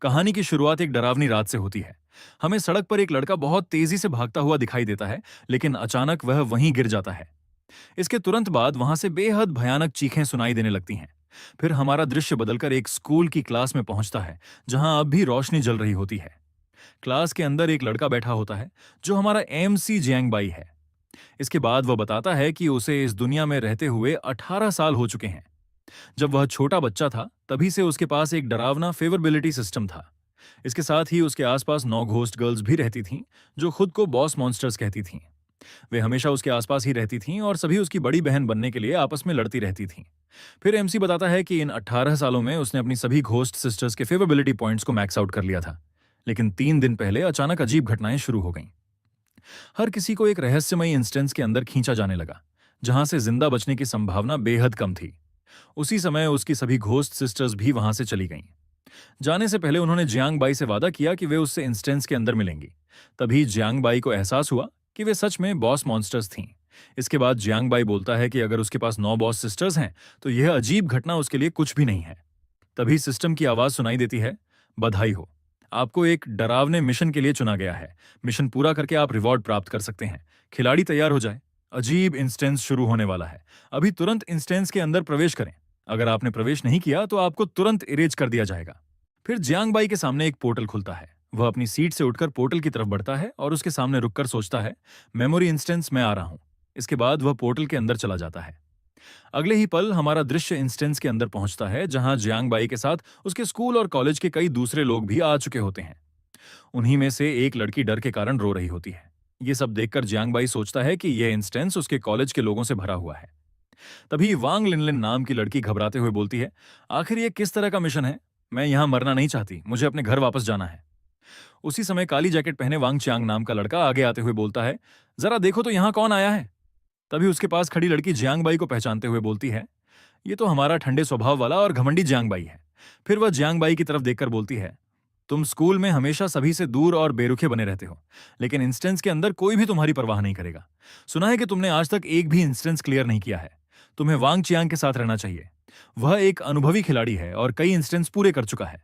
कहानी की शुरुआत एक डरावनी रात से होती है। हमें सड़क पर एक लड़का बहुत तेजी से भागता हुआ दिखाई देता है, लेकिन अचानक वह वहीं गिर जाता है। इसके तुरंत बाद वहां से बेहद भयानक चीखें सुनाई देने लगती हैं। फिर हमारा दृश्य बदलकर एक स्कूल की क्लास में पहुंचता है, जहां अब भी रोशनी जल रही होती है। क्लास के अंदर एक लड़का बैठा होता है, जो हमारा एमसी जियांगबाई है। इसके बाद वह बताता है कि उसे इस दुनिया में रहते हुए 18 साल हो चुके हैं। जब वह छोटा बच्चा था, तभी से उसके पास एक डरावना फेवरबिलिटी सिस्टम था। इसके साथ ही उसके आसपास 9 घोस्ट गर्ल्स भी रहती थीं, जो खुद को बॉस मॉन्स्टर्स कहती थीं। वे हमेशा उसके आसपास ही रहती थीं और सभी उसकी बड़ी बहन बनने के लिए आपस में लड़ती रहती थीं। फिर एमसी बताता है कि इन 18 सालों में उसने अपनी सभी घोस्ट सिस्टर्स के फेवरबिलिटी पॉइंट्स को मैक्स आउट कर लिया था। लेकिन 3 दिन पहले अचानक अजीब घटनाएं शुरू हो गईं। हर किसी को एक रहस्यमयी इंस्टेंस के अंदर खींचा जाने लगा, जहां से जिंदा बचने की संभावना बेहद कम थी। उसी समय उसकी सभी घोस्ट सिस्टर्स भी वहां से चली गईं। जाने से पहले उन्होंने जियांग बाई से वादा किया कि वे उससे इंस्टेंस के अंदर मिलेंगी। तभी जियांग बाई को एहसास हुआ कि वे सच में बॉस मॉन्स्टर्स थीं। इसके बाद जियांग बाई बोलता है कि अगर उसके पास 9 बॉस सिस्टर्स हैं, तो यह अजीब घटना उसके लिए कुछ भी नहीं है। तभी सिस्टम की आवाज सुनाई देती है, बधाई हो, आपको एक डरावने मिशन के लिए चुना गया है। मिशन पूरा करके आप रिवॉर्ड प्राप्त कर सकते हैं। खिलाड़ी तैयार हो जाए, अजीब इंस्टेंस शुरू होने वाला है। अभी तुरंत इंस्टेंस के अंदर प्रवेश करें। अगर आपने प्रवेश नहीं किया तो आपको तुरंत इरेज कर दिया जाएगा। फिर जियांग बाई के सामने एक पोर्टल खुलता है। वह अपनी सीट से उठकर पोर्टल की तरफ बढ़ता है और उसके सामने रुककर सोचता है, मेमोरी इंस्टेंस, मैं आ रहा हूं। इसके बाद वह पोर्टल के अंदर चला जाता है। अगले ही पल हमारा दृश्य इंस्टेंस के अंदर पहुंचता है, जहां जियांग बाई के साथ उसके स्कूल और कॉलेज के कई दूसरे लोग भी आ चुके होते हैं। उन्हीं में से एक लड़की डर के कारण रो रही होती है। ये सब देखकर जियांग बाई सोचता है कि यह इंस्टेंस उसके कॉलेज के लोगों से भरा हुआ है। तभी वांग लिनलिन नाम की लड़की घबराते हुए बोलती है, आखिर ये किस तरह का मिशन है? मैं यहां मरना नहीं चाहती, मुझे अपने घर वापस जाना है। उसी समय काली जैकेट पहने वांग चियांग नाम का लड़का आगे आते हुए बोलता है, जरा देखो तो यहां कौन आया है। तभी उसके पास खड़ी लड़की जियांग बाई को पहचानते हुए बोलती है, ये तो हमारा ठंडे स्वभाव वाला और घमंडी जियांग बाई है। फिर वह जियांग बाई की तरफ देखकर बोलती है, तुम स्कूल में हमेशा सभी से दूर और बेरुखे बने रहते हो, लेकिन इंस्टेंस के अंदर कोई भी तुम्हारी परवाह नहीं करेगा। सुना है कि तुमने आज तक एक भी इंस्टेंस क्लियर नहीं किया है। तुम्हें वांग चियांग के साथ रहना चाहिए। वह एक अनुभवी खिलाड़ी है और कई इंस्टेंस पूरे कर चुका है।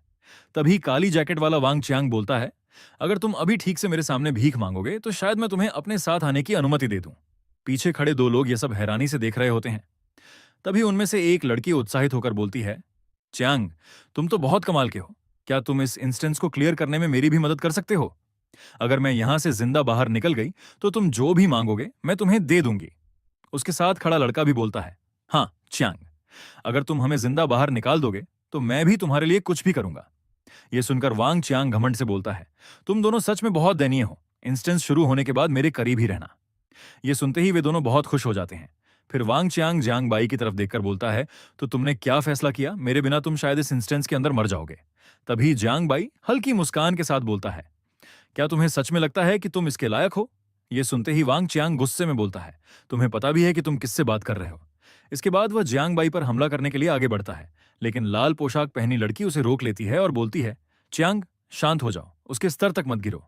तभी काली जैकेट वाला वांग चियांग बोलता है, अगर तुम अभी ठीक से मेरे सामने भीख मांगोगे तो शायद मैं तुम्हें अपने साथ आने की अनुमति दे दूं। पीछे खड़े 2 लोग ये सब हैरानी से देख रहे होते हैं। तभी उनमें से एक लड़की उत्साहित होकर बोलती है, चियांग, तुम तो बहुत कमाल के हो। क्या तुम इस इंस्टेंस को क्लियर करने में मेरी भी मदद कर सकते हो? अगर मैं यहां से जिंदा बाहर निकल गई तो तुम जो भी मांगोगे मैं तुम्हें दे दूंगी। उसके साथ खड़ा लड़का भी बोलता है, हाँ चियांग, अगर तुम हमें जिंदा बाहर निकाल दोगे तो मैं भी तुम्हारे लिए कुछ भी करूंगा। यह सुनकर वांग चियांग घमंड से बोलता है, तुम दोनों सच में बहुत दयनीय हो। इंस्टेंस शुरू होने के बाद मेरे करीब ही रहना। ये सुनते ही वे दोनों बहुत खुश हो जाते हैं। फिर वांग चियांग जियांग बाई की तरफ देखकर बोलता है, तो तुमने क्या फैसला किया? मेरे बिना तुम शायद इस इंस्टेंस के अंदर मर जाओगे। तभी जियांग बाई हल्की मुस्कान के साथ बोलता है, क्या तुम्हें सच में लगता है कि तुम इसके लायक हो? ये सुनते ही वांग चियांग गुस्से में बोलता है, तुम्हें पता भी है कि तुम किससे बात कर रहे हो। इसके बाद वह जियांग बाई पर हमला करने के लिए आगे बढ़ता है, लेकिन लाल पोशाक पहनी लड़की उसे रोक लेती है और बोलती है, चियांग, शांत हो जाओ, उसके स्तर तक मत गिरो।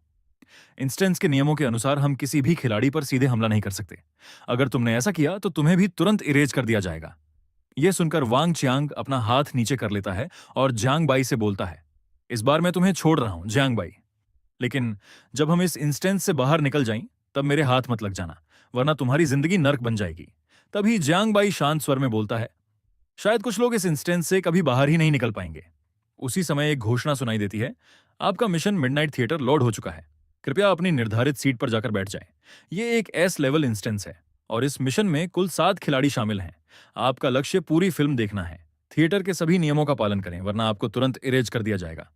इंस्टेंस के नियमों के अनुसार हम किसी भी खिलाड़ी पर सीधे हमला नहीं कर सकते। अगर तुमने ऐसा किया तो तुम्हें भी तुरंत इरेज कर दिया जाएगा। यह सुनकर वांग चियांग अपना हाथ नीचे कर लेता है और जियांग बाई से बोलता है, इस बार मैं तुम्हें छोड़ रहा हूं जियांग बाई, लेकिन जब हम इस इंस्टेंस से बाहर निकल जाएं तब मेरे हाथ मत लग जाना, वरना तुम्हारी जिंदगी नर्क बन जाएगी। तभी जियांग बाई शांत स्वर में बोलता है, शायद कुछ लोग इस इंस्टेंस से कभी बाहर ही नहीं निकल पाएंगे। उसी समय एक घोषणा सुनाई देती है, आपका मिशन मिडनाइट थिएटर लोड हो चुका है। कृपया अपनी निर्धारित सीट पर जाकर बैठ जाएं। ये एक एस लेवल इंस्टेंस है और इस मिशन में कुल 7 खिलाड़ी शामिल हैं। आपका लक्ष्य पूरी फिल्म देखना है। थिएटर के सभी नियमों का पालन करें, वरना आपको तुरंत इरेज कर दिया जाएगा।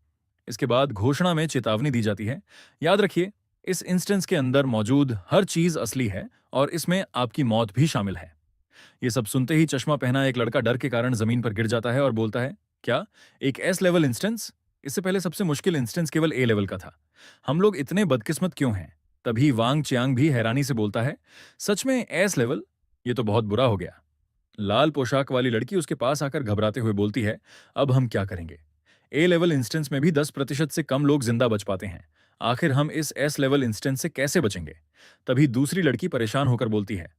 इसके बाद घोषणा में चेतावनी दी जाती है, याद रखिए, इस इंस्टेंस के अंदर मौजूद हर चीज असली है और इसमें आपकी मौत भी शामिल है। ये सब सुनते ही चश्मा पहना एक लड़का डर के कारण जमीन पर गिर जाता है और बोलता है, क्या एक एस लेवल इंस्टेंस? इससे पहले सबसे मुश्किल इंस्टेंस केवल ए लेवल का था। हम लोग इतने बदकिस्मत क्यों हैं? तभी वांग चियांग भी हैरानी से बोलता है, सच में एस लेवल? ये तो बहुत बुरा हो गया। लाल पोशाक वाली लड़की उसके पास आकर घबराते हुए बोलती है, अब हम क्या करेंगे? ए लेवल इंस्टेंस में भी 10% से कम लोग जिंदा बच पाते हैं। आखिर हम इस एस लेवल इंस्टेंस से कैसे बचेंगे? तभी दूसरी लड़की परेशान होकर बोलती है,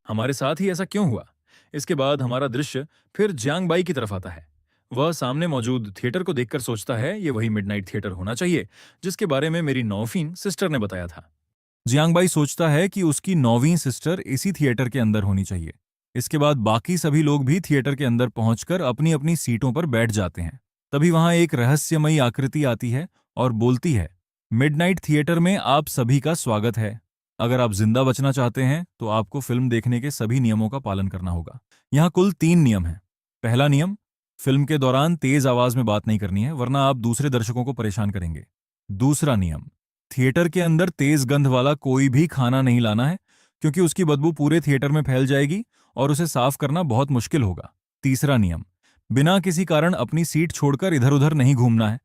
हमारे साथ ही ऐसा क्यों हुआ? इसके बाद हमारा दृश्य फिर जियांग बाई की तरफ आता है। वह सामने मौजूद थिएटर को देखकर सोचता है ये वही मिडनाइट थिएटर होना चाहिए जिसके बारे में मेरी नौफीन सिस्टर ने बताया था। जियांगबाई सोचता है कि उसकी नौवीं सिस्टर इसी थिएटर के अंदर होनी चाहिए। इसके बाद बाकी सभी लोग भी थिएटर के अंदर पहुंचकर अपनी अपनी सीटों पर बैठ जाते हैं। तभी वहां एक रहस्यमयी आकृति आती है और बोलती है, मिडनाइट थिएटर में आप सभी का स्वागत है। अगर आप जिंदा बचना चाहते हैं तो आपको फिल्म देखने के सभी नियमों का पालन करना होगा। यहाँ कुल 3 नियम हैं। पहला नियम, फिल्म के दौरान तेज आवाज में बात नहीं करनी है वरना आप दूसरे दर्शकों को परेशान करेंगे। दूसरा नियम, थिएटर के अंदर तेज गंध वाला कोई भी खाना नहीं लाना है क्योंकि उसकी बदबू पूरे थिएटर में फैल जाएगी और उसे साफ करना बहुत मुश्किल होगा। तीसरा नियम, बिना किसी कारण अपनी सीट छोड़कर इधर उधर नहीं घूमना है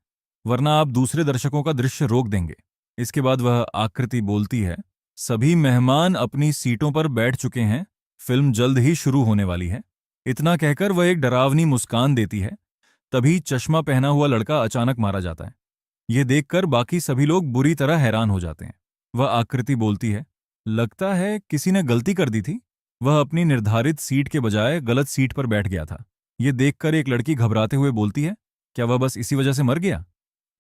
वरना आप दूसरे दर्शकों का दृश्य रोक देंगे। इसके बाद वह आकृति बोलती है, सभी मेहमान अपनी सीटों पर बैठ चुके हैं, फिल्म जल्द ही शुरू होने वाली है। इतना कहकर वह एक डरावनी मुस्कान देती है। तभी चश्मा पहना हुआ लड़का अचानक मारा जाता है। यह देखकर बाकी सभी लोग बुरी तरह हैरान हो जाते हैं। वह आकृति बोलती है, लगता है किसी ने गलती कर दी थी। वह अपनी निर्धारित सीट के बजाय गलत सीट पर बैठ गया था। यह देखकर एक लड़की घबराते हुए बोलती है, क्या वह बस इसी वजह से मर गया?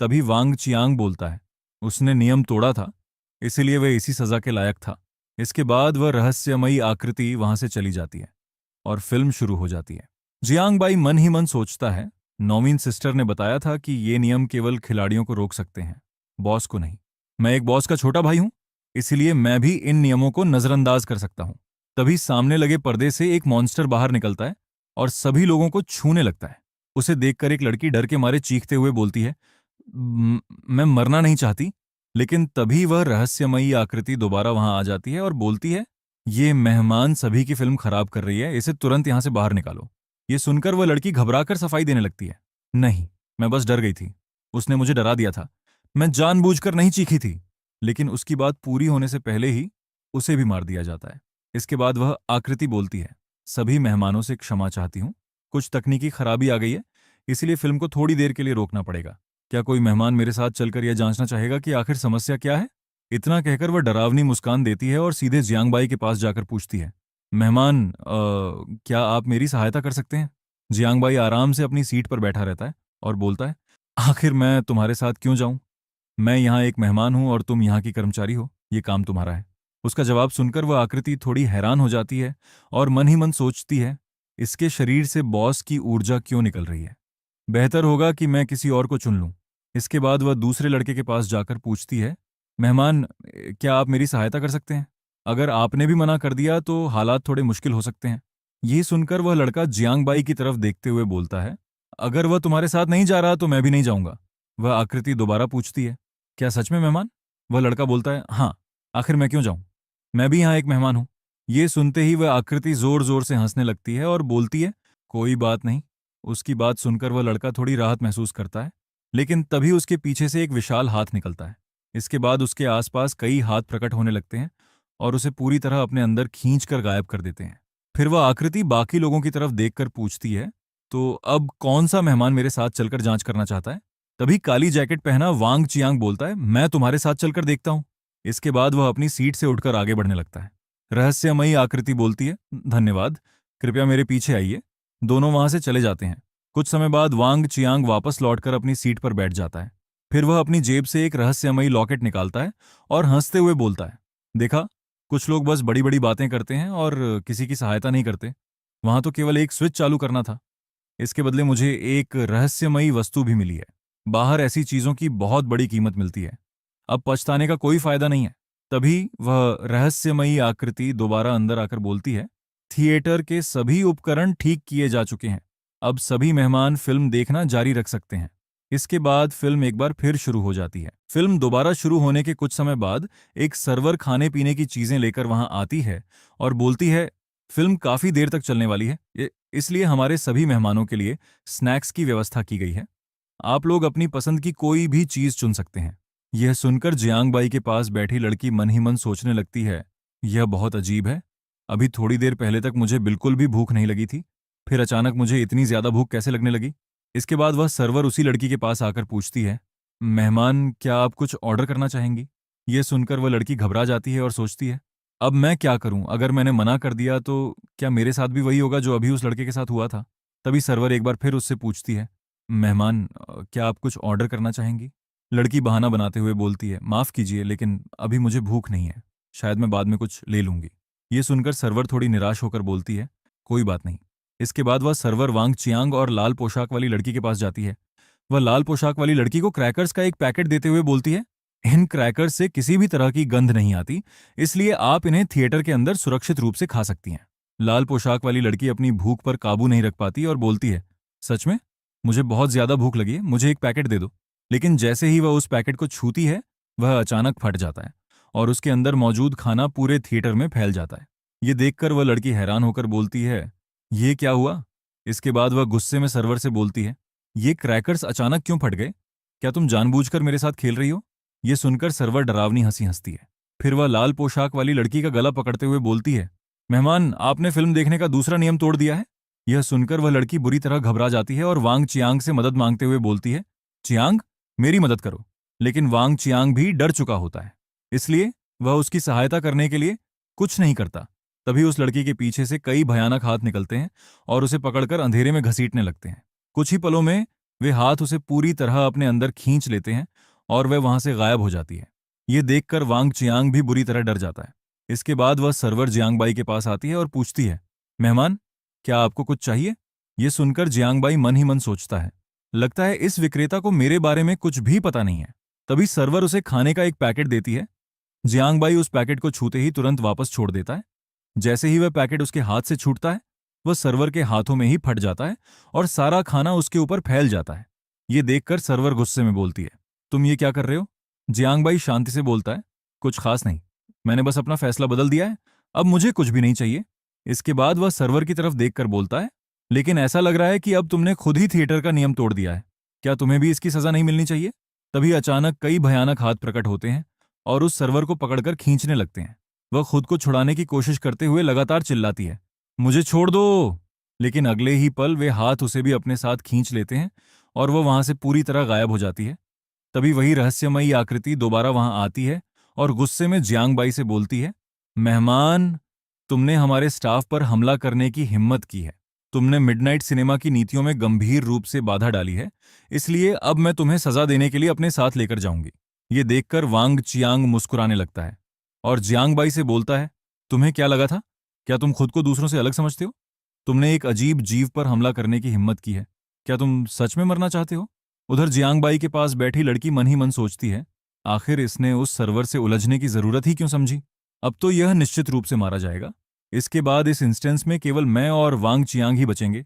तभी वांग चियांग बोलता है, उसने नियम तोड़ा था, इसीलिए वह इसी सजा के लायक था। इसके बाद वह रहस्यमयी आकृति वहां से चली जाती है और फिल्म शुरू हो जाती है। जियांग बाई मन ही मन सोचता है, नौवीन सिस्टर ने बताया था कि ये नियम केवल खिलाड़ियों को रोक सकते हैं, बॉस को नहीं। मैं एक बॉस का छोटा भाई हूं, इसलिए मैं भी इन नियमों को नजरअंदाज कर सकता हूं। तभी सामने लगे पर्दे से एक मॉन्स्टर बाहर निकलता है और सभी लोगों को छूने लगता है। उसे देखकर एक लड़की डर के मारे चीखते हुए बोलती है, मैं मरना नहीं चाहती। लेकिन तभी वह रहस्यमयी आकृति दोबारा वहां आ जाती है और बोलती है, ये मेहमान सभी की फिल्म खराब कर रही है, इसे तुरंत यहां से बाहर निकालो। ये सुनकर वह लड़की घबराकर सफाई देने लगती है। नहीं, मैं बस डर गई थी, उसने मुझे डरा दिया था, मैं जानबूझकर नहीं चीखी थी। लेकिन उसकी बात पूरी होने से पहले ही उसे भी मार दिया जाता है। इसके बाद वह आकृति बोलती है, सभी मेहमानों से क्षमा चाहती हूँ, कुछ तकनीकी खराबी आ गई है, इसलिए फिल्म को थोड़ी देर के लिए रोकना पड़ेगा। क्या कोई मेहमान मेरे साथ चलकर यह जांचना चाहेगा कि आखिर समस्या क्या है? इतना कहकर वह डरावनी मुस्कान देती है और सीधे जियांगबाई के पास जाकर पूछती है, मेहमान, क्या आप मेरी सहायता कर सकते हैं? जियांगबाई आराम से अपनी सीट पर बैठा रहता है और बोलता है, आखिर मैं तुम्हारे साथ क्यों जाऊं? मैं यहाँ एक मेहमान हूं और तुम यहाँ की कर्मचारी हो, ये काम तुम्हारा है। उसका जवाब सुनकर वह आकृति थोड़ी हैरान हो जाती है और मन ही मन सोचती है, इसके शरीर से बॉस की ऊर्जा क्यों निकल रही है? बेहतर होगा कि मैं किसी और को चुन लूं। इसके बाद वह दूसरे लड़के के पास जाकर पूछती है, मेहमान, क्या आप मेरी सहायता कर सकते हैं? अगर आपने भी मना कर दिया तो हालात थोड़े मुश्किल हो सकते हैं। ये सुनकर वह लड़का जियांगबाई की तरफ देखते हुए बोलता है, अगर वह तुम्हारे साथ नहीं जा रहा तो मैं भी नहीं जाऊंगा। वह आकृति दोबारा पूछती है, क्या सच में मेहमान? वह लड़का बोलता है, हाँ, आखिर मैं क्यों जाऊं, मैं भी यहाँ एक मेहमान हूं। ये सुनते ही वह आकृति जोर जोर से हंसने लगती है और बोलती है, कोई बात नहीं। उसकी बात सुनकर वह लड़का थोड़ी राहत महसूस करता है, लेकिन तभी उसके पीछे से एक विशाल हाथ निकलता है। इसके बाद उसके आसपास कई हाथ प्रकट होने लगते हैं और उसे पूरी तरह अपने अंदर खींचकर गायब कर देते हैं। फिर वह आकृति बाकी लोगों की तरफ देखकर पूछती है, तो अब कौन सा मेहमान मेरे साथ चलकर जांच करना चाहता है? तभी काली जैकेट पहना वांग चियांग बोलता है, मैं तुम्हारे साथ चलकर देखता हूं। इसके बाद वह अपनी सीट से उठकर आगे बढ़ने लगता है। रहस्यमयी आकृति बोलती है, धन्यवाद, कृपया मेरे पीछे आइए। दोनों वहां से चले जाते हैं। कुछ समय बाद वांग चियांग वापस लौटकर अपनी सीट पर बैठ जाता है। फिर वह अपनी जेब से एक रहस्यमयी लॉकेट निकालता है और हंसते हुए बोलता है, देखा, कुछ लोग बस बड़ी बड़ी बातें करते हैं और किसी की सहायता नहीं करते। वहां तो केवल एक स्विच चालू करना था। इसके बदले मुझे एक रहस्यमयी वस्तु भी मिली है। बाहर ऐसी चीजों की बहुत बड़ी कीमत मिलती है, अब पछताने का कोई फायदा नहीं है। तभी वह रहस्यमयी आकृति दोबारा अंदर आकर बोलती है, थिएटर के सभी उपकरण ठीक किए जा चुके हैं, अब सभी मेहमान फिल्म देखना जारी रख सकते हैं। इसके बाद फिल्म एक बार फिर शुरू हो जाती है। फिल्म दोबारा शुरू होने के कुछ समय बाद एक सर्वर खाने पीने की चीजें लेकर वहां आती है और बोलती है, फिल्म काफी देर तक चलने वाली है, इसलिए हमारे सभी मेहमानों के लिए स्नैक्स की व्यवस्था की गई है। आप लोग अपनी पसंद की कोई भी चीज चुन सकते हैं। यह सुनकर जियांगबाई के पास बैठी लड़की मन ही मन सोचने लगती है, यह बहुत अजीब है। अभी थोड़ी देर पहले तक मुझे बिल्कुल भी भूख नहीं लगी थी, फिर अचानक मुझे इतनी ज्यादा भूख कैसे लगने लगी? इसके बाद वह सर्वर उसी लड़की के पास आकर पूछती है, मेहमान, क्या आप कुछ ऑर्डर करना चाहेंगी? यह सुनकर वह लड़की घबरा जाती है और सोचती है, अब मैं क्या करूं? अगर मैंने मना कर दिया तो क्या मेरे साथ भी वही होगा जो अभी उस लड़के के साथ हुआ था? तभी सर्वर एक बार फिर उससे पूछती है, मेहमान, क्या आप कुछ ऑर्डर करना चाहेंगी? लड़की बहाना बनाते हुए बोलती है, माफ कीजिए लेकिन अभी मुझे भूख नहीं है, शायद मैं बाद में कुछ ले लूंगी। ये सुनकर सर्वर थोड़ी निराश होकर बोलती है, कोई बात नहीं। इसके बाद वह सर्वर वांग चियांग और लाल पोशाक वाली लड़की के पास जाती है। वह लाल पोशाक वाली लड़की को क्रैकर्स का एक पैकेट देते हुए बोलती है, इन क्रैकर्स से किसी भी तरह की गंध नहीं आती, इसलिए आप इन्हें थिएटर के अंदर सुरक्षित रूप से खा सकती हैं। लाल पोशाक वाली लड़की अपनी भूख पर काबू नहीं रख पाती और बोलती है, सच में? मुझे बहुत ज्यादा भूख लगी है, मुझे एक पैकेट दे दो। लेकिन जैसे ही वह उस पैकेट को छूती है, वह अचानक फट जाता है और उसके अंदर मौजूद खाना पूरे थिएटर में फैल जाता है। ये देखकर वह लड़की हैरान होकर बोलती है, ये क्या हुआ? इसके बाद वह गुस्से में सर्वर से बोलती है, ये क्रैकर्स अचानक क्यों फट गए? क्या तुम जानबूझकर मेरे साथ खेल रही हो? ये सुनकर सर्वर डरावनी हंसी हंसती है। फिर वह लाल पोशाक वाली लड़की का गला पकड़ते हुए बोलती है, मेहमान, आपने फिल्म देखने का दूसरा नियम तोड़ दिया है। यह सुनकर वह लड़की बुरी तरह घबरा जाती है और वांग चियांग से मदद मांगते हुए बोलती है, चियांग, मेरी मदद करो। लेकिन वांग चियांग भी डर चुका होता है, इसलिए वह उसकी सहायता करने के लिए कुछ नहीं करता। तभी उस लड़की के पीछे से कई भयानक हाथ निकलते हैं और उसे पकड़कर अंधेरे में घसीटने लगते हैं। कुछ ही पलों में वे हाथ उसे पूरी तरह अपने अंदर खींच लेते हैं और वह वहां से गायब हो जाती है। ये देखकर वांग चियांग भी बुरी तरह डर जाता है। इसके बाद वह सर्वर जियांगबाई के पास आती है और पूछती है, मेहमान, क्या आपको कुछ चाहिए? ये सुनकर जियांगबाई मन ही मन सोचता है, लगता है इस विक्रेता को मेरे बारे में कुछ भी पता नहीं है। तभी सर्वर उसे खाने का एक पैकेट देती है। जियांगबाई उस पैकेट को छूते ही तुरंत वापस छोड़ देता है। जैसे ही वह पैकेट उसके हाथ से छूटता है, वह सर्वर के हाथों में ही फट जाता है और सारा खाना उसके ऊपर फैल जाता है। ये देखकर सर्वर गुस्से में बोलती है, तुम ये क्या कर रहे हो? जियांगबाई शांति से बोलता है, कुछ खास नहीं, मैंने बस अपना फैसला बदल दिया है, अब मुझे कुछ भी नहीं चाहिए। इसके बाद वह सर्वर की तरफ देखकर बोलता है, लेकिन ऐसा लग रहा है कि अब तुमने खुद ही थिएटर का नियम तोड़ दिया है, क्या तुम्हें भी इसकी सजा नहीं मिलनी चाहिए? तभी अचानक कई भयानक हाथ प्रकट होते हैं और उस सर्वर को पकड़कर खींचने लगते हैं। वह खुद को छुड़ाने की कोशिश करते हुए लगातार चिल्लाती है, मुझे छोड़ दो। लेकिन अगले ही पल वे हाथ उसे भी अपने साथ खींच लेते हैं और वह वहां से पूरी तरह गायब हो जाती है। तभी वही रहस्यमयी आकृति दोबारा वहां आती है और गुस्से में जियांगबाई से बोलती है, मेहमान, तुमने हमारे स्टाफ पर हमला करने की हिम्मत की है। तुमने मिडनाइट सिनेमा की नीतियों में गंभीर रूप से बाधा डाली है, इसलिए अब मैं तुम्हें सजा देने के लिए अपने साथ लेकर जाऊंगी। ये देखकर वांग चियांग मुस्कुराने लगता है और जियांगबाई से बोलता है, तुम्हें क्या लगा था? क्या तुम खुद को दूसरों से अलग समझते हो? तुमने एक अजीब जीव पर हमला करने की हिम्मत की है। क्या तुम सच में मरना चाहते हो? उधर जियांगबाई के पास बैठी लड़की मन ही मन सोचती है, आखिर इसने उस सर्वर से उलझने की जरूरत ही क्यों समझी? अब तो यह निश्चित रूप से मारा जाएगा। इसके बाद इस इंस्टेंस में केवल मैं और वांग चियांग ही बचेंगे।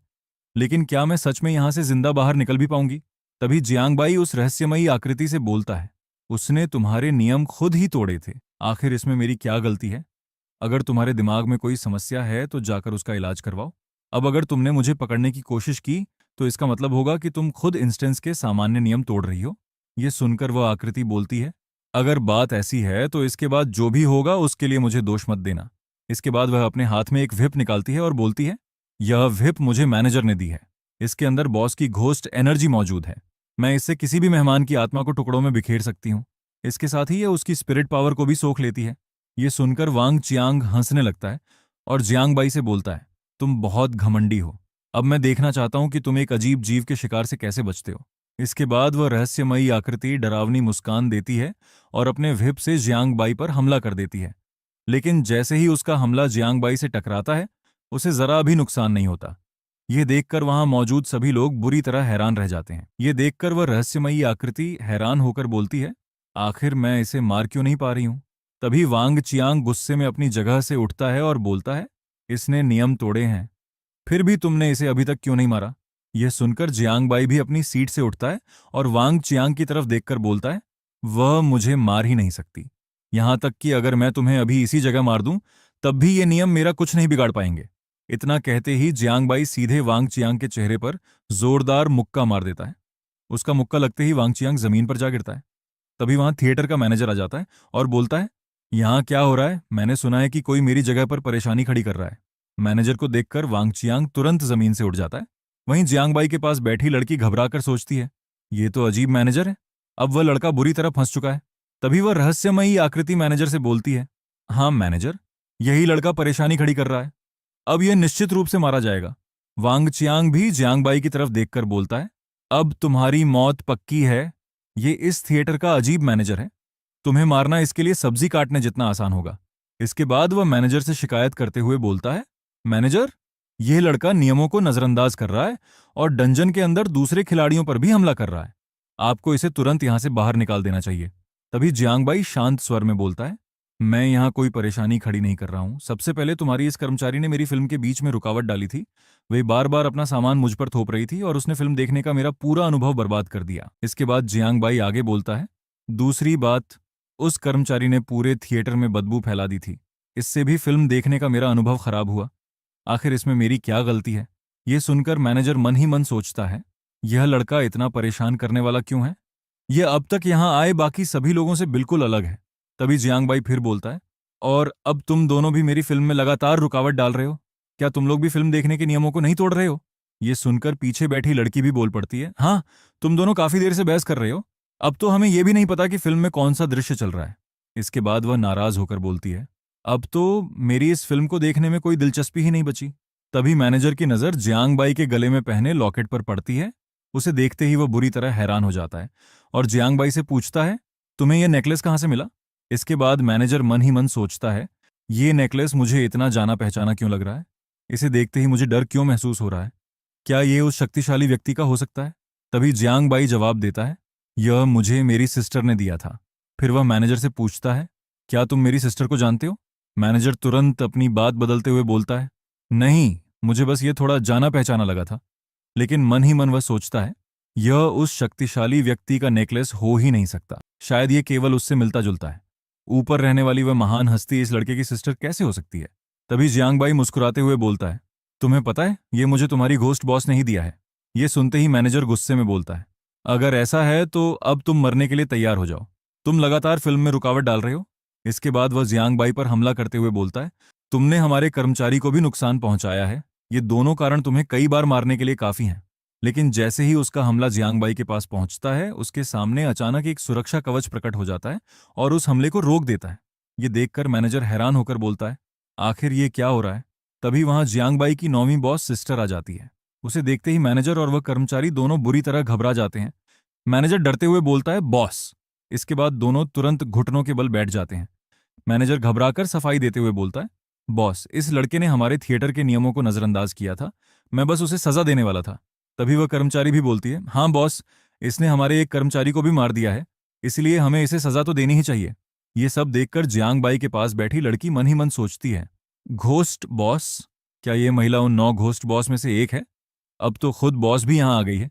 लेकिन क्या मैं सच में यहां से जिंदा बाहर निकल भी पाऊंगी? तभी जियांगबाई उस रहस्यमयी आकृति से बोलता है, उसने तुम्हारे नियम खुद ही तोड़े थे, आखिर इसमें मेरी क्या गलती है? अगर तुम्हारे दिमाग में कोई समस्या है तो जाकर उसका इलाज करवाओ। अब अगर तुमने मुझे पकड़ने की कोशिश की तो इसका मतलब होगा कि तुम खुद इंस्टेंस के सामान्य नियम तोड़ रही हो। ये सुनकर वह आकृति बोलती है, अगर बात ऐसी है तो इसके बाद जो भी होगा उसके लिए मुझे दोष मत देना। इसके बाद वह अपने हाथ में एक व्हिप निकालती है और बोलती है, यह व्हिप मुझे मैनेजर ने दी है। इसके अंदर बॉस की घोस्ट एनर्जी मौजूद है। मैं इससे किसी भी मेहमान की आत्मा को टुकड़ों में बिखेर सकती हूँ। इसके साथ ही यह उसकी स्पिरिट पावर को भी सोख लेती है। ये सुनकर वांग चियांग हंसने लगता है और जियांगबाई से बोलता है, तुम बहुत घमंडी हो। अब मैं देखना चाहता हूं कि तुम एक अजीब जीव के शिकार से कैसे बचते हो। इसके बाद वह रहस्यमयी आकृति डरावनी मुस्कान देती है और अपने व्हिप से जियांगबाई पर हमला कर देती है। लेकिन जैसे ही उसका हमला जियांगबाई से टकराता है, उसे जरा भी नुकसान नहीं होता। यह देखकर वहां मौजूद सभी लोग बुरी तरह हैरान रह जाते हैं। यह देखकर वह रहस्यमयी आकृति हैरान होकर बोलती है, आखिर मैं इसे मार क्यों नहीं पा रही हूं? तभी वांग चियांग गुस्से में अपनी जगह से उठता है और बोलता है, इसने नियम तोड़े हैं, फिर भी तुमने इसे अभी तक क्यों नहीं मारा? यह सुनकर जियांगबाई भी अपनी सीट से उठता है और वांग चियांग की तरफ देखकर बोलता है, वह मुझे मार ही नहीं सकती। यहां तक कि अगर मैं तुम्हें अभी इसी जगह मार दूं, तब भी ये नियम मेरा कुछ नहीं बिगाड़ पाएंगे। इतना कहते ही जियांगबाई सीधे वांग चियांग के चेहरे पर जोरदार मुक्का मार देता है। उसका मुक्का लगते ही वांग चियांग जमीन पर जा गिरता है। तभी वहां थिएटर का मैनेजर आ जाता है और बोलता है, यहाँ क्या हो रहा है? मैंने सुना है कि कोई मेरी जगह पर परेशानी खड़ी कर रहा है। मैनेजर को देखकर वांग चियांग तुरंत जमीन से उठ जाता है। वहीं जियांगबाई के पास बैठी लड़की घबराकर सोचती है, ये तो अजीब मैनेजर है, अब वह लड़का बुरी तरह फंस चुका है। तभी वह रहस्यमयी आकृति मैनेजर से बोलती है, हाँ मैनेजर, यही लड़का परेशानी खड़ी कर रहा है, अब यह निश्चित रूप से मारा जाएगा। वांग चियांग भी जियांगबाई की तरफ देखकर बोलता है, अब तुम्हारी मौत पक्की है। ये इस थिएटर का अजीब मैनेजर है। तुम्हें मारना इसके लिए सब्जी काटने जितना आसान होगा। इसके बाद वह मैनेजर से शिकायत करते हुए बोलता है, मैनेजर, यह लड़का नियमों को नजरअंदाज कर रहा है और डंजन के अंदर दूसरे खिलाड़ियों पर भी हमला कर रहा है। आपको इसे तुरंत यहां से बाहर निकाल देना चाहिए। तभी जियांगबाई शांत स्वर में बोलता है, मैं यहां कोई परेशानी खड़ी नहीं कर रहा हूं। सबसे पहले तुम्हारी इस कर्मचारी ने मेरी फिल्म के बीच में रुकावट डाली थी। वही बार बार अपना सामान मुझ पर थोप रही थी और उसने फिल्म देखने का मेरा पूरा अनुभव बर्बाद कर दिया। इसके बाद जियांगबाई आगे बोलता है, दूसरी बात, उस कर्मचारी ने पूरे थिएटर में बदबू फैला दी थी। इससे भी फिल्म देखने का मेरा अनुभव खराब हुआ। आखिर इसमें मेरी क्या गलती है? ये सुनकर मैनेजर मन ही मन सोचता है, यह लड़का इतना परेशान करने वाला क्यों है? यह अब तक यहां आए बाकी सभी लोगों से बिल्कुल अलग है। तभी जियांगबाई फिर बोलता है, और अब तुम दोनों भी मेरी फिल्म में लगातार रुकावट डाल रहे हो। क्या तुम लोग भी फिल्म देखने के नियमों को नहीं तोड़ रहे हो? ये सुनकर पीछे बैठी लड़की भी बोल पड़ती है, हाँ, तुम दोनों काफी देर से बहस कर रहे हो। अब तो हमें यह भी नहीं पता कि फिल्म में कौन सा दृश्य चल रहा है। इसके बाद वह नाराज होकर बोलती है, अब तो मेरी इस फिल्म को देखने में कोई दिलचस्पी ही नहीं बची। तभी मैनेजर की नजर जियांगबाई के गले में पहने लॉकेट पर पड़ती है। उसे देखते ही वह बुरी तरह हैरान हो जाता है और जियांगबाई से पूछता है, तुम्हें यह नेकलेस कहाँ से मिला? इसके बाद मैनेजर मन ही मन सोचता है, ये नेकलेस मुझे इतना जाना पहचाना क्यों लग रहा है? इसे देखते ही मुझे डर क्यों महसूस हो रहा है? क्या ये उस शक्तिशाली व्यक्ति का हो सकता है? तभी जियांगबाई जवाब देता है, यह मुझे मेरी सिस्टर ने दिया था। फिर वह मैनेजर से पूछता है, क्या तुम मेरी सिस्टर को जानते हो? मैनेजर तुरंत अपनी बात बदलते हुए बोलता है, नहीं, मुझे बस ये थोड़ा जाना पहचाना लगा था। लेकिन मन ही मन वह सोचता है, यह उस शक्तिशाली व्यक्ति का नेकलेस हो ही नहीं सकता। शायद ये केवल उससे मिलता जुलता है। ऊपर रहने वाली वह महान हस्ती इस लड़के की सिस्टर कैसे हो सकती है? तभी जियांगबाई मुस्कुराते हुए बोलता है, तुम्हें पता है, ये मुझे तुम्हारी घोस्ट बॉस ने ही दिया है। ये सुनते ही मैनेजर गुस्से में बोलता है, अगर ऐसा है तो अब तुम मरने के लिए तैयार हो जाओ। तुम लगातार फिल्म में रुकावट डाल रहे हो। इसके बाद वह जियांगबाई पर हमला करते हुए बोलता है, तुमने हमारे कर्मचारी को भी नुकसान पहुंचाया है। ये दोनों कारण तुम्हें कई बार मारने के लिए काफी हैं। लेकिन जैसे ही उसका हमला जियांगबाई के पास पहुंचता है, उसके सामने अचानक एक सुरक्षा कवच प्रकट हो जाता है और उस हमले को रोक देता है। ये देखकर मैनेजर हैरान होकर बोलता है, आखिर ये क्या हो रहा है? तभी वहां जियांगबाई की नौवीं बॉस सिस्टर आ जाती है। उसे देखते ही मैनेजर और वह कर्मचारी दोनों बुरी तरह घबरा जाते हैं। मैनेजर डरते हुए बोलता है, बॉस। इसके बाद दोनों तुरंत घुटनों के बल बैठ जाते हैं। मैनेजर घबराकर सफाई देते हुए बोलता है, बॉस, इस लड़के ने हमारे थिएटर के नियमों को नजरअंदाज किया था। मैं बस उसे सजा देने वाला था। तभी वह कर्मचारी भी बोलती है, हाँ बॉस, इसने हमारे एक कर्मचारी को भी मार दिया है, इसलिए हमें इसे सजा तो देनी ही चाहिए। ये सब देखकर जियांगबाई के पास बैठी लड़की मन ही मन सोचती है, घोस्ट बॉस? क्या ये महिला उन 9 घोस्ट बॉस में से एक है? अब तो खुद बॉस भी यहां आ गई है।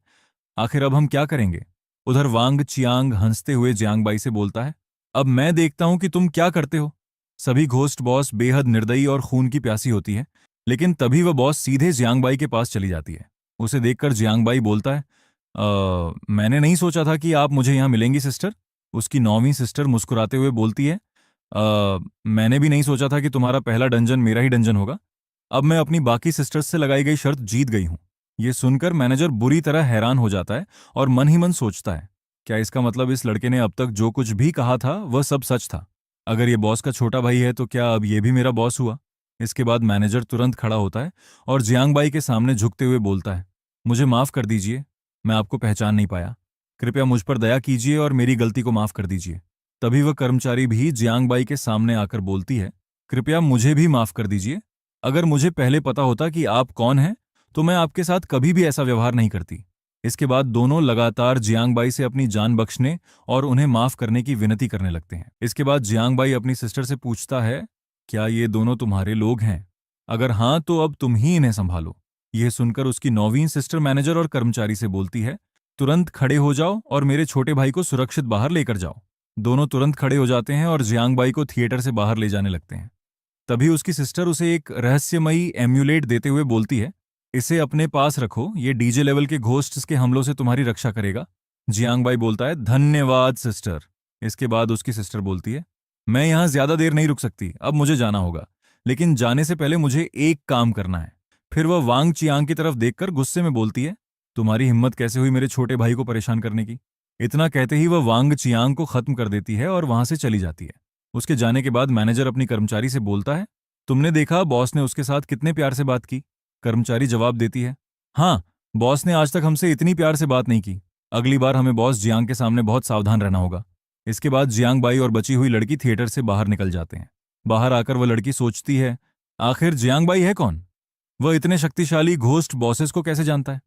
आखिर अब हम क्या करेंगे? उधर वांग चियांग हंसते हुए जियांगबाई से बोलता है, अब मैं देखता हूं कि तुम क्या करते हो। सभी घोस्ट बॉस बेहद निर्दयी और खून की प्यासी होती है, लेकिन तभी वह बॉस सीधे जियांगबाई के पास चली जाती है। उसे देखकर जियांगबाई बोलता है, मैंने नहीं सोचा था कि आप मुझे यहां मिलेंगी सिस्टर। उसकी नौवीं सिस्टर मुस्कुराते हुए बोलती है, मैंने भी नहीं सोचा था कि तुम्हारा पहला डंजन मेरा ही डंजन होगा। अब मैं अपनी बाकी सिस्टर्स से लगाई गई शर्त जीत गई हूं। ये सुनकर मैनेजर बुरी तरह हैरान हो जाता है और मन ही मन सोचता है, क्या इसका मतलब इस लड़के ने अब तक जो कुछ भी कहा था वह सब सच था? अगर ये बॉस का छोटा भाई है तो क्या अब ये भी मेरा बॉस हुआ? इसके बाद मैनेजर तुरंत खड़ा होता है और जियांगबाई के सामने झुकते हुए बोलता है, मुझे माफ कर दीजिए, मैं आपको पहचान नहीं पाया। कृपया मुझ पर दया कीजिए और मेरी गलती को माफ कर दीजिए। तभी वह कर्मचारी भी जियांगबाई के सामने आकर बोलती है, कृपया मुझे भी माफ कर दीजिए। अगर मुझे पहले पता होता कि आप कौन हैं तो मैं आपके साथ कभी भी ऐसा व्यवहार नहीं करती। इसके बाद दोनों लगातार जियांगबाई से अपनी जान बख्शने और उन्हें माफ करने की विनती करने लगते हैं। इसके बाद जियांगबाई अपनी सिस्टर से पूछता है, क्या ये दोनों तुम्हारे लोग हैं? अगर हाँ तो अब तुम ही इन्हें संभालो। यह सुनकर उसकी नौवीं सिस्टर मैनेजर और कर्मचारी से बोलती है, तुरंत खड़े हो जाओ और मेरे छोटे भाई को सुरक्षित बाहर लेकर जाओ। दोनों तुरंत खड़े हो जाते हैं और जियांगबाई को थिएटर से बाहर ले जाने लगते हैं। तभी उसकी सिस्टर उसे एक रहस्यमयी एम्यूलेट देते हुए बोलती है, इसे अपने पास रखो, ये डीजे लेवल के घोस्ट्स के हमलों से तुम्हारी रक्षा करेगा। जियांगबाई बोलता है, धन्यवाद सिस्टर। इसके बाद उसकी सिस्टर बोलती है, मैं यहां ज्यादा देर नहीं रुक सकती, अब मुझे जाना होगा। लेकिन जाने से पहले मुझे एक काम करना है। फिर वह वांग चियांग की तरफ देखकर गुस्से में बोलती है, तुम्हारी हिम्मत कैसे हुई मेरे छोटे भाई को परेशान करने की? इतना कहते ही वह वांग चियांग को खत्म कर देती है और वहां से चली जाती है। उसके जाने के बाद मैनेजर अपनी कर्मचारी से बोलता है, तुमने देखा बॉस ने उसके साथ कितने प्यार से बात की? कर्मचारी जवाब देती है, हाँ, बॉस ने आज तक हमसे इतनी प्यार से बात नहीं की। अगली बार हमें बॉस जियांग के सामने बहुत सावधान रहना होगा। इसके बाद जियांग बाई और बची हुई लड़की थिएटर से बाहर निकल जाते हैं। बाहर आकर वह लड़की सोचती है, आखिर जियांग बाई है कौन? वह इतने शक्तिशाली घोस्ट बॉसेस को कैसे जानता है?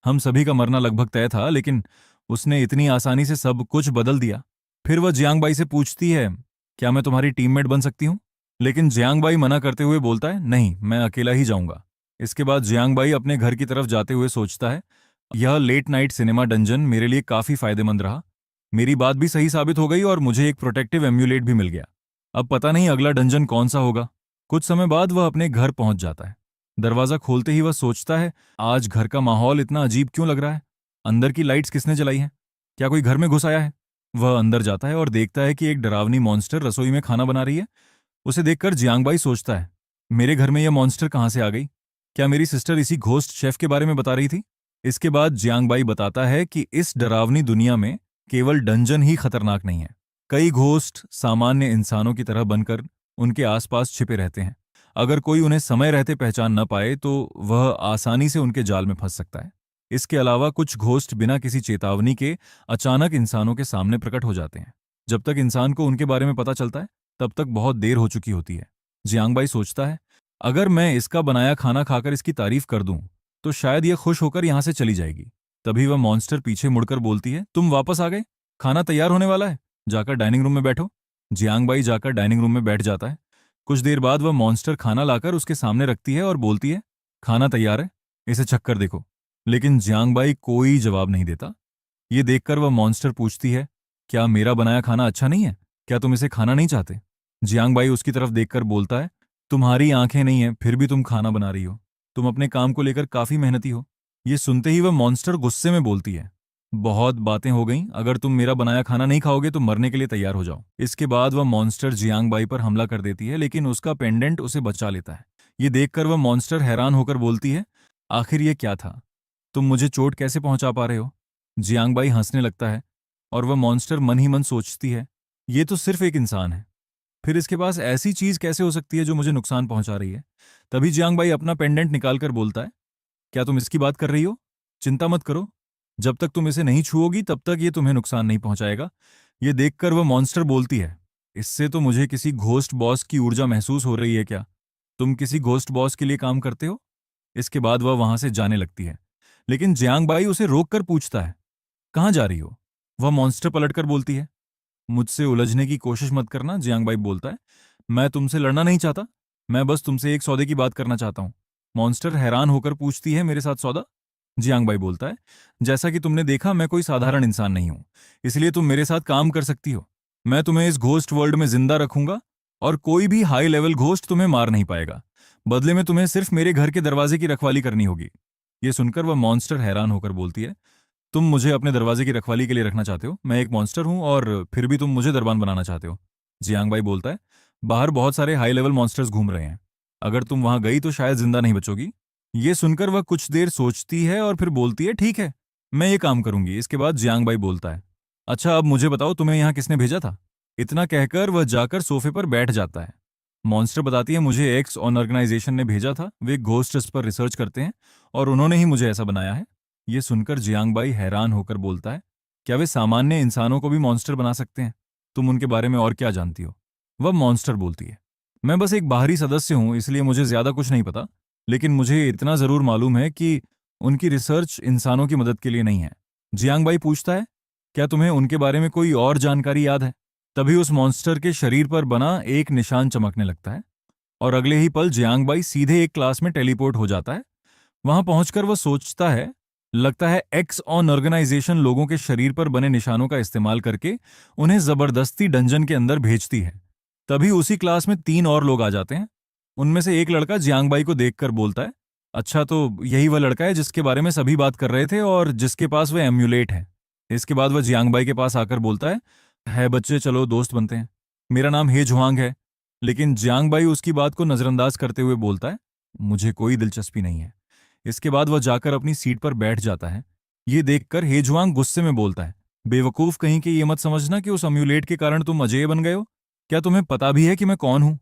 हम सभी का मरना लगभग तय था, लेकिन उसने इतनी आसानी से सब कुछ बदल दिया। फिर वह जियांग बाई से पूछती है, क्या मैं तुम्हारी टीममेट बन सकती हूँ? लेकिन जियांग बाई मना करते हुए बोलता है, नहीं, मैं अकेला ही जाऊंगा। इसके बाद जियांग बाई अपने घर की तरफ जाते हुए सोचता है, यह लेट नाइट सिनेमा डंजन मेरे लिए काफी फायदेमंद रहा। मेरी बात भी सही साबित हो गई और मुझे एक प्रोटेक्टिव एम्यूलेट भी मिल गया। अब पता नहीं अगला डंजन कौन सा होगा। कुछ समय बाद वह अपने घर पहुंच जाता है। दरवाजा खोलते ही वह सोचता है, आज घर का माहौल इतना अजीब क्यों लग रहा है? अंदर की लाइट्स किसने जलाई हैं? क्या कोई घर में घुस आया है? वह अंदर जाता है और देखता है कि एक डरावनी मॉन्स्टर रसोई में खाना बना रही है। उसे देखकर जियांगबाई सोचता है, मेरे घर में यह मॉन्स्टर कहाँ से आ गई? क्या मेरी सिस्टर इसी घोस्ट शेफ के बारे में बता रही थी? इसके बाद जियांगबाई बताता है कि इस डरावनी दुनिया में केवल डंजन ही खतरनाक नहीं है। कई घोस्ट सामान्य इंसानों की तरह बनकर उनके आसपास छिपे रहते हैं। अगर कोई उन्हें समय रहते पहचान न पाए तो वह आसानी से उनके जाल में फंस सकता है। इसके अलावा कुछ घोस्ट बिना किसी चेतावनी के अचानक इंसानों के सामने प्रकट हो जाते हैं। जब तक इंसान को उनके बारे में पता चलता है, तब तक बहुत देर हो चुकी होती है। जियांगबाई सोचता है, अगर मैं इसका बनाया खाना खाकर इसकी तारीफ कर दूं, तो शायद यह खुश होकर यहां से चली जाएगी। तभी वह मॉन्स्टर पीछे मुड़कर बोलती है, तुम वापस आ गए? खाना तैयार होने वाला है, जाकर डाइनिंग रूम में बैठो। जियांगबाई जाकर डाइनिंग रूम में बैठ जाता है। कुछ देर बाद वह मॉन्स्टर खाना लाकर उसके सामने रखती है और बोलती है, खाना तैयार है, इसे चखकर देखो। लेकिन जियांगबाई कोई जवाब नहीं देता। ये देखकर वह मॉन्स्टर पूछती है, क्या मेरा बनाया खाना अच्छा नहीं है? क्या तुम इसे खाना नहीं चाहते? जियांगबाई उसकी तरफ देखकर बोलता है, तुम्हारी आंखें नहीं हैं, फिर भी तुम खाना बना रही हो। तुम अपने काम को लेकर काफी मेहनती हो। ये सुनते ही वह मॉन्स्टर गुस्से में बोलती है, बहुत बातें हो गईं, अगर तुम मेरा बनाया खाना नहीं खाओगे तो मरने के लिए तैयार हो जाओ। इसके बाद वह मॉन्स्टर जियांगबाई पर हमला कर देती है, लेकिन उसका पेंडेंट उसे बचा लेता है। ये देखकर वह मॉन्स्टर हैरान होकर बोलती है, आखिर ये क्या था? तुम मुझे चोट कैसे पहुंचा पा रहे हो? जियांगबाई हंसने लगता है और वह मॉन्स्टर मन ही मन सोचती है, ये तो सिर्फ एक इंसान है, फिर इसके पास ऐसी चीज कैसे हो सकती है जो मुझे नुकसान पहुंचा रही है? तभी जियांगबाई अपना पेंडेंट निकालकर बोलता है, क्या तुम इसकी बात कर रही हो? चिंता मत करो, जब तक तुम इसे नहीं छुओगी तब तक ये तुम्हें नुकसान नहीं पहुंचाएगा। ये देखकर वह मॉन्स्टर बोलती है, इससे तो मुझे किसी घोस्ट बॉस की ऊर्जा महसूस हो रही है। क्या तुम किसी घोस्ट बॉस के लिए काम करते हो? इसके बाद वह वहां से जाने लगती है, लेकिन जियांगबाई उसे रोककर पूछता है, कहाँ जा रही हो? वह मॉन्स्टर पलटकर बोलती है, मुझसे उलझने की कोशिश मत करना। जियांगबाई बोलता है, मैं तुमसे लड़ना नहीं चाहता, मैं बस तुमसे एक सौदे की बात करना चाहता हूँ। मॉन्स्टर हैरान होकर पूछती है, मेरे साथ सौदा? जियांगबाई बोलता है, जैसा कि तुमने देखा मैं कोई साधारण इंसान नहीं हूं, इसलिए तुम मेरे साथ काम कर सकती हो। मैं तुम्हें इस घोस्ट वर्ल्ड में जिंदा रखूंगा और कोई भी हाई लेवल घोस्ट तुम्हें मार नहीं पाएगा। बदले में तुम्हें सिर्फ मेरे घर के दरवाजे की रखवाली करनी होगी। ये सुनकर वह मॉन्स्टर हैरान होकर बोलती है, तुम मुझे अपने दरवाजे की रखवाली के लिए रखना चाहते हो? मैं एक मॉन्स्टर हूं और फिर भी तुम मुझे दरबान बनाना चाहते हो? जियांगबाई बोलता है, बाहर बहुत सारे हाई लेवल मॉन्स्टर्स घूम रहे हैं, अगर तुम वहां गई तो शायद जिंदा नहीं बचोगी। ये सुनकर वह कुछ देर सोचती है और फिर बोलती है, ठीक है, मैं ये काम करूंगी। इसके बाद जियांगबाई बोलता है, अच्छा अब मुझे बताओ तुम्हें यहाँ किसने भेजा था? इतना कहकर वह जाकर सोफे पर बैठ जाता है। मॉन्स्टर बताती है, मुझे एक्स ऑन ऑर्गेनाइजेशन ने भेजा था, वे घोस्ट्स पर रिसर्च करते हैं और उन्होंने ही मुझे ऐसा बनाया है। ये सुनकर जियांगबाई हैरान होकर बोलता है, क्या वे सामान्य इंसानों को भी मॉन्स्टर बना सकते हैं? तुम उनके बारे में और क्या जानती हो? वह मॉन्स्टर बोलती है, मैं बस एक बाहरी सदस्य हूं, इसलिए मुझे ज्यादा कुछ नहीं पता, लेकिन मुझे इतना जरूर मालूम है कि उनकी रिसर्च इंसानों की मदद के लिए नहीं है। जियांगबाई पूछता है, क्या तुम्हें उनके बारे में कोई और जानकारी याद है? तभी उस मॉन्स्टर के शरीर पर बना एक निशान चमकने लगता है और अगले ही पल जियांगबाई सीधे एक क्लास में टेलीपोर्ट हो जाता है। वहां पहुंचकर वह सोचता है, लगता है एक्स ऑन ऑर्गेनाइजेशन लोगों के शरीर पर बने निशानों का इस्तेमाल करके उन्हें जबरदस्ती डंजन के अंदर भेजती है। तभी उसी क्लास में 3 और लोग आ जाते हैं। उनमें से एक लड़का जियांगबाई को देखकर बोलता है, अच्छा तो यही वह लड़का है जिसके बारे में सभी बात कर रहे थे और जिसके पास वह एम्यूलेट है। इसके बाद वह जियांगबाई के पास आकर बोलता है बच्चे, चलो दोस्त बनते हैं, मेरा नाम हे जुआंग है। लेकिन जियांगबाई उसकी बात को नजरअंदाज करते हुए बोलता है, मुझे कोई दिलचस्पी नहीं है। इसके बाद वह जाकर अपनी सीट पर बैठ जाता है। ये देखकर हेजुआंग गुस्से में बोलता है, बेवकूफ कहीं कि ये मत समझना कि उस अम्यूलेट के कारण तुम अजेय बन गए हो। क्या तुम्हें पता भी है कि मैं कौन हूं?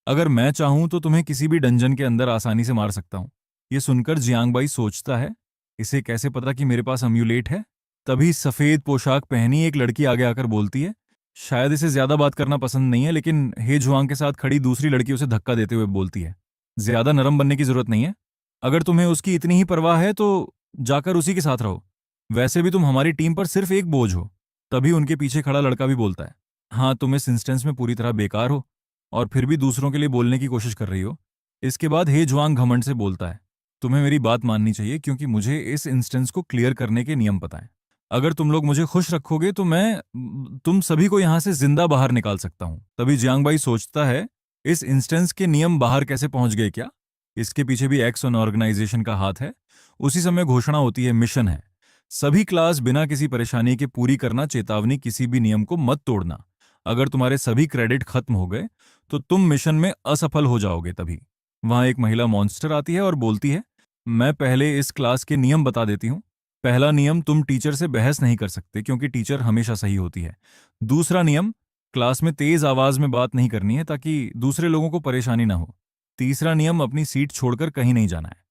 अगर मैं चाहूं तो तुम्हें किसी भी डंजन के अंदर आसानी से मार सकता हूं। ये सुनकर जियांगबाई सोचता है, इसे कैसे पता कि मेरे पास अम्यूलेट है? तभी सफेद पोशाक पहनी एक लड़की आगे आकर बोलती है। शायद इसे ज्यादा बात करना पसंद नहीं है, लेकिन हे जुआंग के साथ खड़ी दूसरी लड़की उसे धक्का देते हुए बोलती है, ज्यादा नरम बनने की जरूरत नहीं है। अगर तुम्हें उसकी इतनी ही परवाह है तो जाकर उसी के साथ रहो। वैसे भी तुम हमारी टीम पर सिर्फ एक बोझ हो। तभी उनके पीछे खड़ा लड़का भी बोलता है, हाँ तुम इस इंस्टेंस में पूरी तरह बेकार हो और फिर भी दूसरों के लिए बोलने की कोशिश कर रही हो। इसके बाद हे जुआंग घमंड से बोलता है, तुम्हें मेरी बात माननी चाहिए क्योंकि मुझे इस इंस्टेंस को क्लियर करने के नियम पता है। अगर तुम लोग मुझे खुश रखोगे तो मैं तुम सभी को यहां से जिंदा बाहर निकाल सकता हूं। तभी जियांग भाई सोचता है, इस इंस्टेंस के नियम बाहर कैसे पहुंच गए क्या? इसके पीछे भी एक्सन ऑर्गेनाइजेशन का हाथ है। उसी समय घोषणा होती है, मिशन है, सभी क्लास बिना किसी परेशानी के पूरी करना, चेतावनी, किसी भी नियम को मत तोड़ना। अगर तुम्हारे सभी क्रेडिट खत्म हो गए तो तुम मिशन में असफल हो जाओगे। तभी वहां एक महिला मॉन्स्टर आती है और बोलती है, मैं पहले इस क्लास के नियम बता देती हूँ। पहला नियम, तुम टीचर से बहस नहीं कर सकते क्योंकि टीचर हमेशा सही होती है। दूसरा नियम, क्लास में तेज आवाज में बात नहीं करनी है ताकि दूसरे लोगों को परेशानी ना हो। तीसरा नियम, अपनी सीट छोड़कर कहीं नहीं जाना है।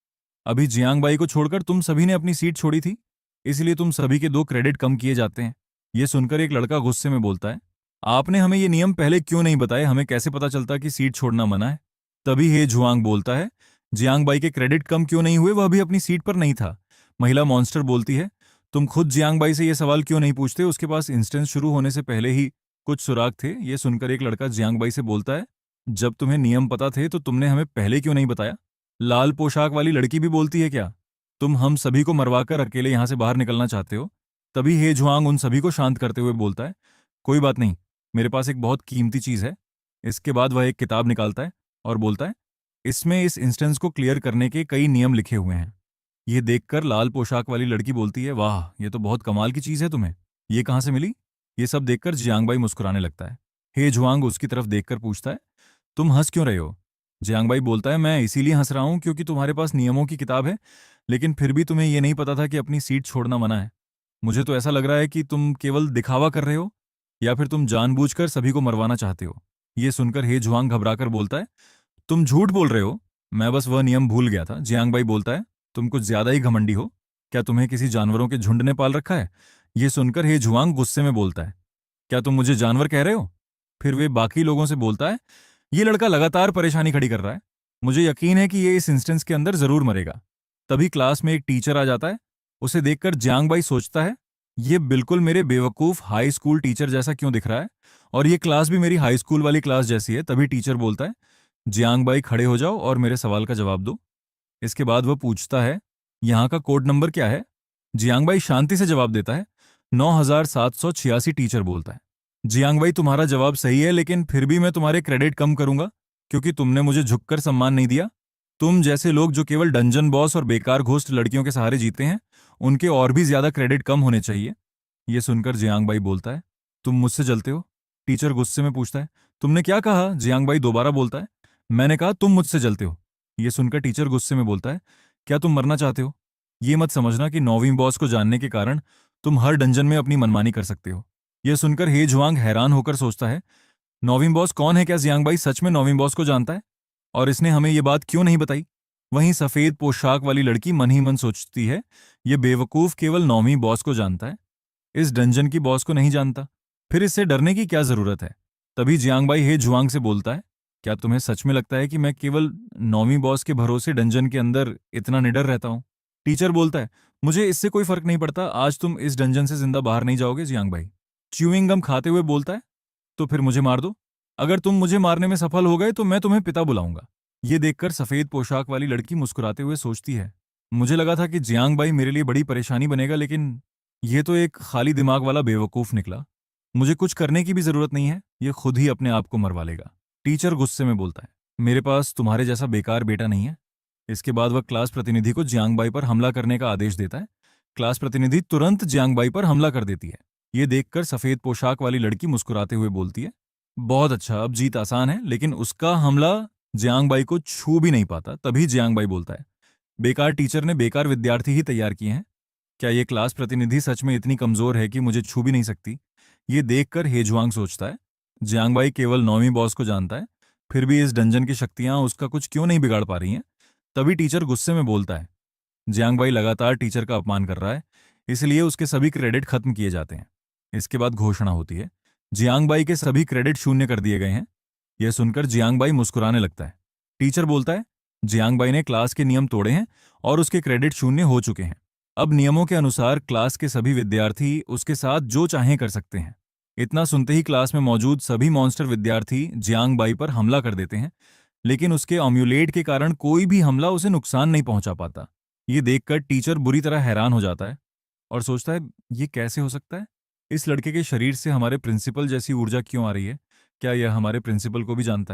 अभी जियांग बाई को छोड़कर तुम सभी ने अपनी सीट छोड़ी थी, इसलिए तुम सभी के 2 क्रेडिट कम किए जाते हैं। यह सुनकर एक लड़का गुस्से में बोलता है, आपने हमें ये नियम पहले क्यों नहीं बताए? हमें कैसे पता चलता कि सीट छोड़ना मना है? तभी हे जुआंग बोलता है, जियांग बाई के क्रेडिट कम क्यों नहीं हुए? वह अभी अपनी सीट पर नहीं था। महिला मॉन्स्टर बोलती है, तुम खुद जियांग बाई से यह सवाल क्यों नहीं पूछते? उसके पास इंस्टेंस शुरू होने से पहले ही कुछ सुराग थे। यह सुनकर एक लड़का जियांग बाई से बोलता है, जब तुम्हें नियम पता थे तो तुमने हमें पहले क्यों नहीं बताया? लाल पोशाक वाली लड़की भी बोलती है, क्या तुम हम सभी को मरवाकर अकेले यहां से बाहर निकलना चाहते हो? तभी हे जुआंग उन सभी को शांत करते हुए बोलता है, कोई बात नहीं, मेरे पास एक बहुत कीमती चीज है। इसके बाद वह एक किताब निकालता है और बोलता है, इसमें इस इंस्टेंस को क्लियर करने के कई नियम लिखे हुए हैं। यह देखकर लाल पोशाक वाली लड़की बोलती है, वाह ये तो बहुत कमाल की चीज है, तुम्हें ये कहां से मिली? ये सब देखकर जियांगबाई मुस्कुराने लगता है। हे जुआंग उसकी तरफ देखकर पूछता है, तुम हंस क्यों रहे हो? जियांगबाई बोलता है, मैं इसीलिए हंस रहा हूं क्योंकि तुम्हारे पास नियमों की किताब है, लेकिन फिर भी तुम्हें यह नहीं पता था कि अपनी सीट छोड़ना मना है। मुझे तो ऐसा लग रहा है कि तुम केवल दिखावा कर रहे हो या फिर तुम जानबूझकर सभी को मरवाना चाहते हो। यह सुनकर हे जुआंग घबराकर बोलता है, तुम झूठ बोल रहे हो, मैं बस वह नियम भूल गया था। जियांगबाई बोलता है, तुम कुछ ज्यादा ही घमंडी हो, क्या तुम्हें किसी जानवरों के झुंड ने पाल रखा है? यह सुनकर हे जुआंग गुस्से में बोलता है, क्या तुम मुझे जानवर कह रहे हो? फिर वे बाकी लोगों से बोलता है, ये लड़का लगातार परेशानी खड़ी कर रहा है, मुझे यकीन है कि ये इस इंस्टेंस के अंदर जरूर मरेगा। तभी क्लास में एक टीचर आ जाता है। उसे देखकर जियांग बाई सोचता है, ये बिल्कुल मेरे बेवकूफ हाई स्कूल टीचर जैसा क्यों दिख रहा है, और ये क्लास भी मेरी हाई स्कूल वाली क्लास जैसी है। तभी टीचर बोलता है, जियांग बाई खड़े हो जाओ और मेरे सवाल का जवाब दो। इसके बाद वह पूछता है, यहाँ का कोड नंबर क्या है? जियांग बाई शांति से जवाब देता है, 9786। टीचर बोलता है, जियांग भाई तुम्हारा जवाब सही है, लेकिन फिर भी मैं तुम्हारे क्रेडिट कम करूंगा क्योंकि तुमने मुझे झुककर सम्मान नहीं दिया। तुम जैसे लोग जो केवल डंजन बॉस और बेकार घोस्ट लड़कियों के सहारे जीते हैं, उनके और भी ज्यादा क्रेडिट कम होने चाहिए। यह सुनकर जियांग भाई बोलता है, तुम मुझसे जलते हो? टीचर गुस्से में पूछता है, तुमने क्या कहा? जियांग भाई दोबारा बोलता है, मैंने कहा तुम मुझसे जलते हो। यह सुनकर टीचर गुस्से में बोलता है, क्या तुम मरना चाहते हो? ये मत समझना कि 9वीं बॉस को जानने के कारण तुम हर डंजन में अपनी मनमानी कर सकते हो। यह सुनकर हे जुआंग हैरान होकर सोचता है, 9वीं बॉस कौन है? क्या जियांग भाई सच में 9वीं बॉस को जानता है और इसने हमें यह बात क्यों नहीं बताई? वहीं सफेद पोशाक वाली लड़की मन ही मन सोचती है, यह बेवकूफ केवल 9वीं बॉस को जानता है, इस डंजन की बॉस को नहीं जानता, फिर इससे डरने की क्या जरूरत है? तभी जियांग भाई हे जुआंग से बोलता है, क्या तुम्हें सच में लगता है कि मैं केवल 9वीं बॉस के भरोसे डंजन के अंदर इतना निडर रहता हूं? टीचर बोलता है, मुझे इससे कोई फर्क नहीं पड़ता, आज तुम इस डंजन से जिंदा बाहर नहीं जाओगे। जियांग भाई च्यूइंग गम खाते हुए बोलता है, तो फिर मुझे मार दो। अगर तुम मुझे मारने में सफल हो गए तो मैं तुम्हें पिता बुलाऊंगा। ये देखकर सफेद पोशाक वाली लड़की मुस्कुराते हुए सोचती है, मुझे लगा था कि जियांग भाई मेरे लिए बड़ी परेशानी बनेगा, लेकिन ये तो एक खाली दिमाग वाला बेवकूफ निकला। मुझे कुछ करने की भी जरूरत नहीं है, ये खुद ही अपने आप को मरवा लेगा। टीचर गुस्से में बोलता है, मेरे पास तुम्हारे जैसा बेकार बेटा नहीं है। इसके बाद वह क्लास प्रतिनिधि को जियांग बाई पर हमला करने का आदेश देता है। क्लास प्रतिनिधि तुरंत जियांग बाई पर हमला कर देती है। ये देखकर सफेद पोशाक वाली लड़की मुस्कुराते हुए बोलती है, बहुत अच्छा, अब जीत आसान है। लेकिन उसका हमला जियांग बाई को छू भी नहीं पाता। तभी जियांग बाई बोलता है, बेकार टीचर ने बेकार विद्यार्थी ही तैयार किए हैं। क्या ये क्लास प्रतिनिधि सच में इतनी कमजोर है कि मुझे छू भी नहीं सकती? ये देखकर हेजुआंग सोचता है, जियांग बाई केवल 9वीं बॉस को जानता है, फिर भी इस डंजन की शक्तियां उसका कुछ क्यों नहीं बिगाड़ पा रही हैं? तभी टीचर गुस्से में बोलता है, जियांगबाई लगातार टीचर का अपमान कर रहा है, इसलिए उसके सभी क्रेडिट खत्म किए जाते हैं। इसके बाद घोषणा होती है, जियांगबाई के सभी क्रेडिट शून्य कर दिए गए हैं। यह सुनकर जियांगबाई मुस्कुराने लगता है। टीचर बोलता है, जियांगबाई ने क्लास के नियम तोड़े हैं और उसके क्रेडिट शून्य हो चुके हैं। अब नियमों के अनुसार क्लास के सभी विद्यार्थी उसके साथ जो चाहें कर सकते हैं। इतना सुनते ही क्लास में मौजूद सभी मॉन्स्टर विद्यार्थी जियांगबाई पर हमला कर देते हैं, लेकिन उसके अम्यूलेट के कारण कोई भी हमला उसे नुकसान नहीं पहुंचा पाता। ये देखकर टीचर बुरी तरह हैरान हो जाता है और सोचता है, ये कैसे हो सकता है? इस लड़के के शरीर से हमारे प्रिंसिपल जैसी ऊर्जा क्यों आ रही है? क्या यह हमारे प्रिंसिपल को भी जानता है?